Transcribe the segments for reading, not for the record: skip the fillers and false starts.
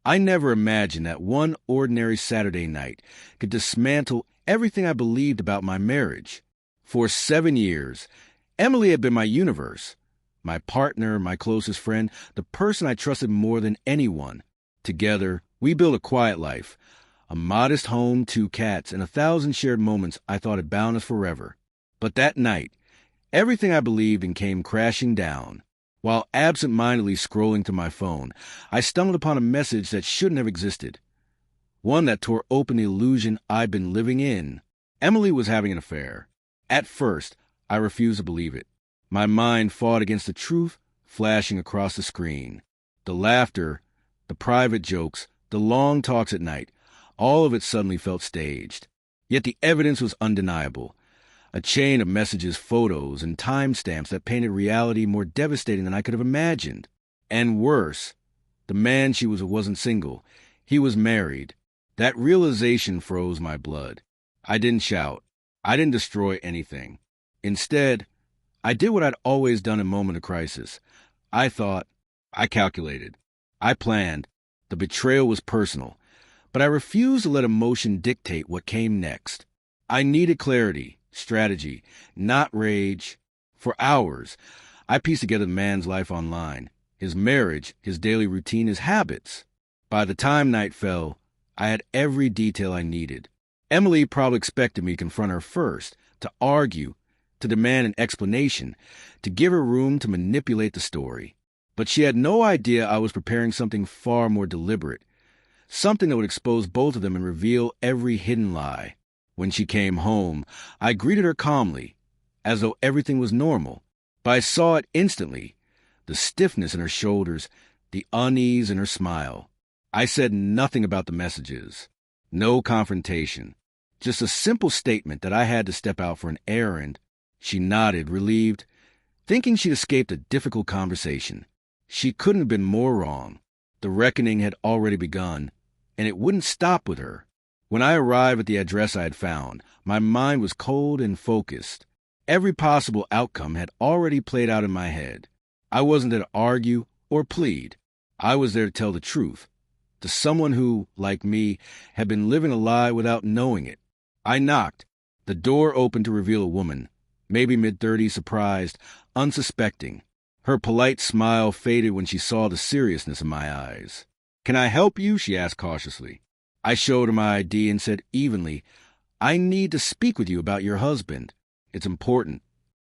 I never imagined that one ordinary Saturday night could dismantle everything I believed about my marriage. For 7 years, Emily had been my universe, my partner, my closest friend, the person I trusted more than anyone. Together, we built a quiet life, a modest home, 2 cats, and 1,000 shared moments I thought had bound us forever. But that night, everything I believed in came crashing down. While absent-mindedly scrolling through my phone, I stumbled upon a message that shouldn't have existed. One that tore open the illusion I'd been living in. Emily was having an affair. At first, I refused to believe it. My mind fought against the truth flashing across the screen. The laughter, the private jokes, the long talks at night, all of it suddenly felt staged. Yet the evidence was undeniable. A chain of messages, photos, and timestamps that painted reality more devastating than I could have imagined. And worse, the man she was wasn't single. He was married. That realization froze my blood. I didn't shout. I didn't destroy anything. Instead, I did what I'd always done in moments of crisis. I thought, I calculated, I planned. The betrayal was personal, but I refused to let emotion dictate what came next. I needed clarity, strategy, not rage. For hours, I pieced together the man's life online, his marriage, his daily routine, his habits. By the time night fell, I had every detail I needed. Emily probably expected me to confront her first, to argue, to demand an explanation, to give her room to manipulate the story. But she had no idea I was preparing something far more deliberate, something that would expose both of them and reveal every hidden lie. When she came home, I greeted her calmly, as though everything was normal. But I saw it instantly, the stiffness in her shoulders, the unease in her smile. I said nothing about the messages, no confrontation, just a simple statement that I had to step out for an errand. She nodded, relieved, thinking she'd escaped a difficult conversation. She couldn't have been more wrong. The reckoning had already begun, and it wouldn't stop with her. When I arrived at the address I had found, my mind was cold and focused. Every possible outcome had already played out in my head. I wasn't there to argue or plead. I was there to tell the truth, to someone who, like me, had been living a lie without knowing it. I knocked. The door opened to reveal a woman, maybe mid-30s, surprised, unsuspecting. Her polite smile faded when she saw the seriousness in my eyes. "Can I help you?" she asked cautiously. I showed her my ID and said evenly, "I need to speak with you about your husband. It's important."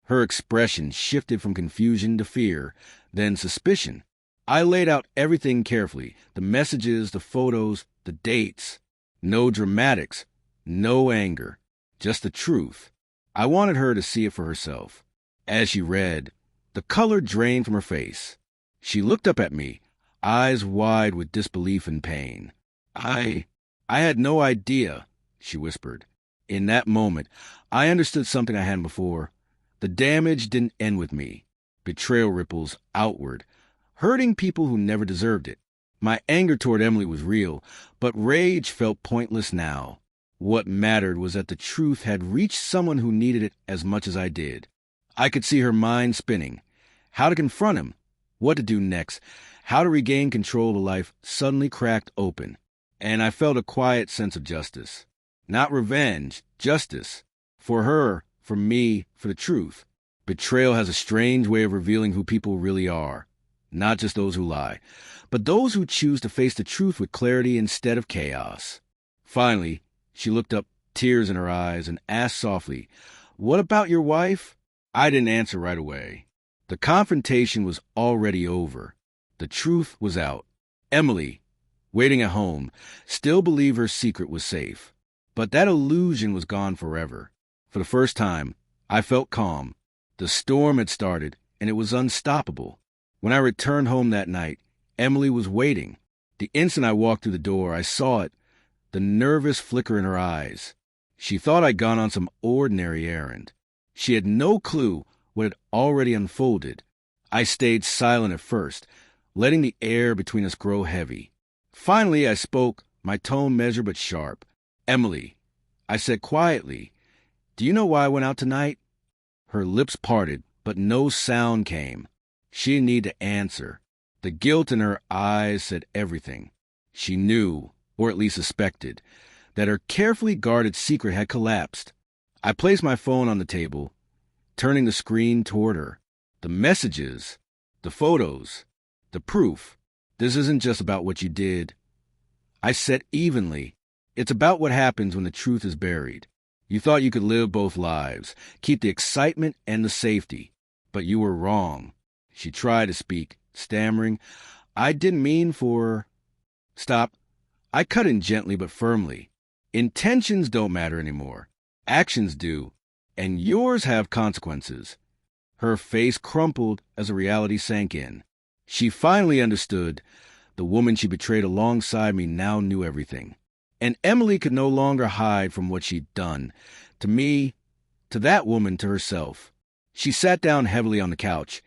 Her expression shifted from confusion to fear, then suspicion. I laid out everything carefully, the messages, the photos, the dates. No dramatics, no anger, just the truth. I wanted her to see it for herself. As she read, the color drained from her face. She looked up at me, eyes wide with disbelief and pain. I had no idea," she whispered. In that moment, I understood something I hadn't before. The damage didn't end with me. Betrayal ripples outward, hurting people who never deserved it. My anger toward Emily was real, but rage felt pointless now. What mattered was that the truth had reached someone who needed it as much as I did. I could see her mind spinning. How to confront him, what to do next, how to regain control of a life suddenly cracked open. And I felt a quiet sense of justice. Not revenge, justice. For her, for me, for the truth. Betrayal has a strange way of revealing who people really are. Not just those who lie, but those who choose to face the truth with clarity instead of chaos. Finally, she looked up, tears in her eyes, and asked softly, "What about your wife?" I didn't answer right away. The confrontation was already over. The truth was out. Emily, waiting at home, still believed her secret was safe. But that illusion was gone forever. For the first time, I felt calm. The storm had started, and it was unstoppable. When I returned home that night, Emily was waiting. The instant I walked through the door, I saw it, the nervous flicker in her eyes. She thought I'd gone on some ordinary errand. She had no clue what had already unfolded. I stayed silent at first, letting the air between us grow heavy. Finally, I spoke, my tone measured but sharp. "Emily," I said quietly, "do you know why I went out tonight?" Her lips parted, but no sound came. She didn't need to answer. The guilt in her eyes said everything. She knew, or at least suspected, that her carefully guarded secret had collapsed. I placed my phone on the table, turning the screen toward her. The messages, the photos, the proof. This isn't just about what you did. I said evenly. It's about what happens when the truth is buried. You thought you could live both lives, keep the excitement and the safety. But you were wrong. She tried to speak, stammering. I didn't mean for... Stop. I cut in gently but firmly. Intentions don't matter anymore. Actions do. And yours have consequences. Her face crumpled as the reality sank in. She finally understood. The woman she betrayed alongside me now knew everything. And Emily could no longer hide from what she'd done. To me, to that woman, to herself. She sat down heavily on the couch,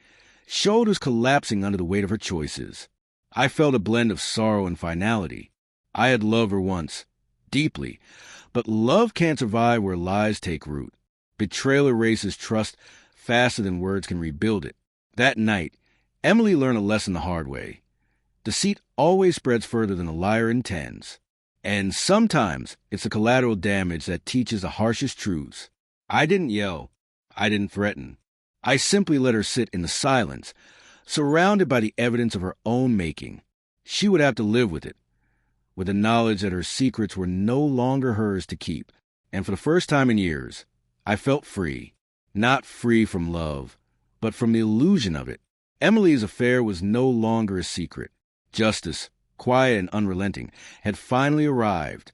shoulders collapsing under the weight of her choices. I felt a blend of sorrow and finality. I had loved her once, deeply, but love can't survive where lies take root. Betrayal erases trust faster than words can rebuild it. That night, Emily learned a lesson the hard way. Deceit always spreads further than a liar intends. And sometimes it's the collateral damage that teaches the harshest truths. I didn't yell. I didn't threaten. I simply let her sit in the silence, surrounded by the evidence of her own making. She would have to live with it, with the knowledge that her secrets were no longer hers to keep. And for the first time in years, I felt free. Not free from love, but from the illusion of it. Emily's affair was no longer a secret. Justice, quiet and unrelenting, had finally arrived.